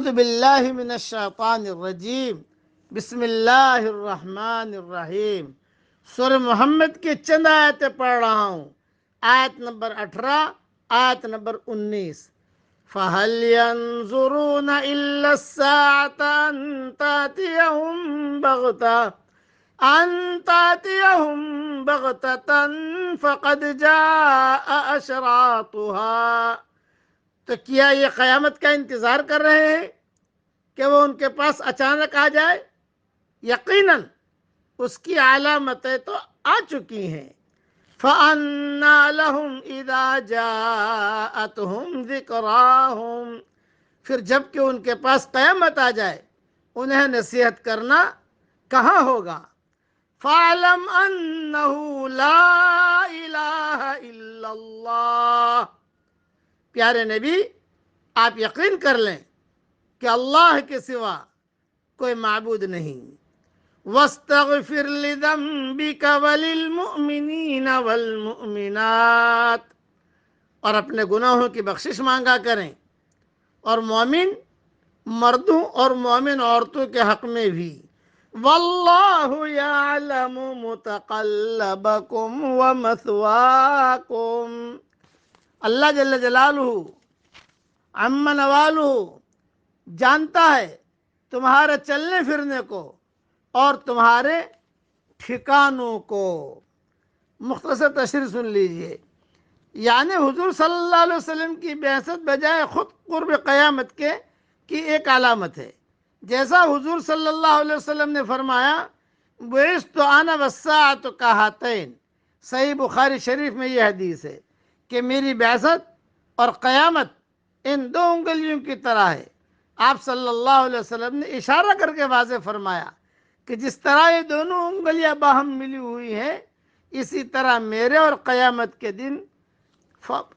اعوذ باللہ من الشیطان الرجیم، بسم اللہ الرحمن الرحیم۔ سورہ محمد کی چند آیتیں پڑھ رہا ہوں، آیت نمبر 18، آیت نمبر 19۔ فَهَلْ يَنظُرُونَ إِلَّا السَّاعَةَ أَن تَأْتِيَهُم بَغْتَةً فَقَدْ جَاءَ أَشْرَاطُهَا۔ تو کیا یہ قیامت کا انتظار کر رہے ہیں کہ وہ ان کے پاس اچانک آ جائے؟ یقیناً اس کی علامتیں تو آ چکی ہیں۔ فَأَنَّىٰ لَهُمْ إِذَا جَاءَتْهُمْ ذِكْرَاهُمْ، پھر جب کہ ان کے پاس قیامت آ جائے انہیں نصیحت کرنا کہاں ہوگا۔ فَاعْلَمْ أَنَّهُ لَا إِلَٰهَ إِلَّا اللَّهُ، پیارے نبی آپ یقین کر لیں کہ اللہ کے سوا کوئی معبود نہیں۔ وَاسْتَغْفِرْ لِذَنبِكَ وَلِلْمُؤْمِنِينَ وَالْمُؤْمِنَاتِ، اور اپنے گناہوں کی بخشش مانگا کریں، اور مومن مردوں اور مومن عورتوں کے حق میں بھی۔ وَاللَّهُ يَعْلَمُ مُتَقَلَّبَكُمْ وَمَثْوَاكُمْ، اللہ جل جلالہ عم نوالہ جانتا ہے تمہارے چلنے پھرنے کو اور تمہارے ٹھکانوں کو۔ مختصر تشریح سن لیجئے، یعنی حضور صلی اللہ علیہ وسلم کی بعثت بجائے خود قرب قیامت کی ایک علامت ہے۔ جیسا حضور صلی اللہ علیہ وسلم نے فرمایا، بعثت انا والساعۃ کہاتین، صحیح بخاری شریف میں یہ حدیث ہے کہ میری بعثت اور قیامت ان دو انگلیوں کی طرح ہے۔ آپ صلی اللہ علیہ وسلم نے اشارہ کر کے واضح فرمایا کہ جس طرح یہ دونوں انگلیاں باہم ملی ہوئی ہیں، اسی طرح میرے اور قیامت کے دن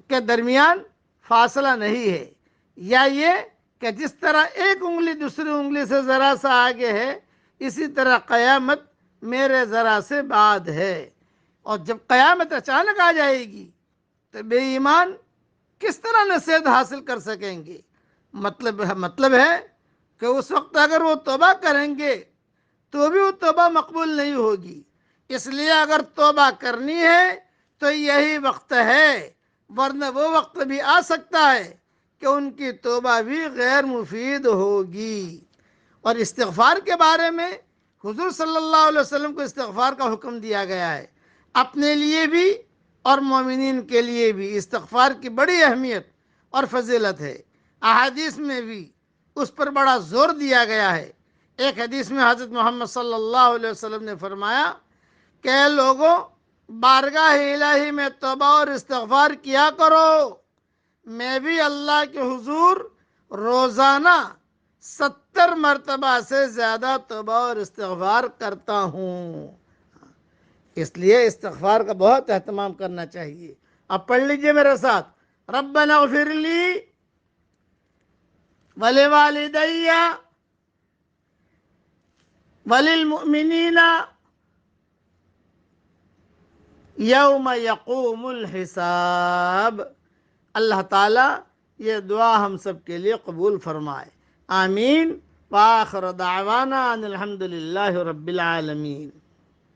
کے درمیان فاصلہ نہیں ہے، یا یہ کہ جس طرح ایک انگلی دوسری انگلی سے ذرا سا آگے ہے، اسی طرح قیامت میرے ذرا سے بعد ہے۔ اور جب قیامت اچانک آ جائے گی تو بے ایمان کس طرح نصیحت حاصل کر سکیں گے؟ مطلب ہے کہ اس وقت اگر وہ توبہ کریں گے تو بھی وہ توبہ مقبول نہیں ہوگی۔ اس لیے اگر توبہ کرنی ہے تو یہی وقت ہے، ورنہ وہ وقت بھی آ سکتا ہے کہ ان کی توبہ بھی غیر مفید ہوگی۔ اور استغفار کے بارے میں حضور صلی اللہ علیہ وسلم کو استغفار کا حکم دیا گیا ہے، اپنے لیے بھی اور مومنین کے لیے بھی استغفار کی بڑی اہمیت اور فضیلت ہے۔ احادیث میں بھی اس پر بڑا زور دیا گیا ہے۔ ایک حدیث میں حضرت محمد صلی اللہ علیہ وسلم نے فرمایا کہ اے لوگوں، بارگاہ الہی میں توبہ اور استغفار کیا کرو، میں بھی اللہ کے حضور روزانہ 70 مرتبہ سے زیادہ توبہ اور استغفار کرتا ہوں۔ اس لیے استغفار کا بہت اہتمام کرنا چاہیے۔ اب پڑھ لیجئے میرے ساتھ، ربنا اغفر لی ولوالدی وللمؤمنین یوم یقوم الحساب۔ اللہ تعالیٰ یہ دعا ہم سب کے لیے قبول فرمائے، آمین۔ وآخر دعوانا ان الحمد للہ رب العالمین۔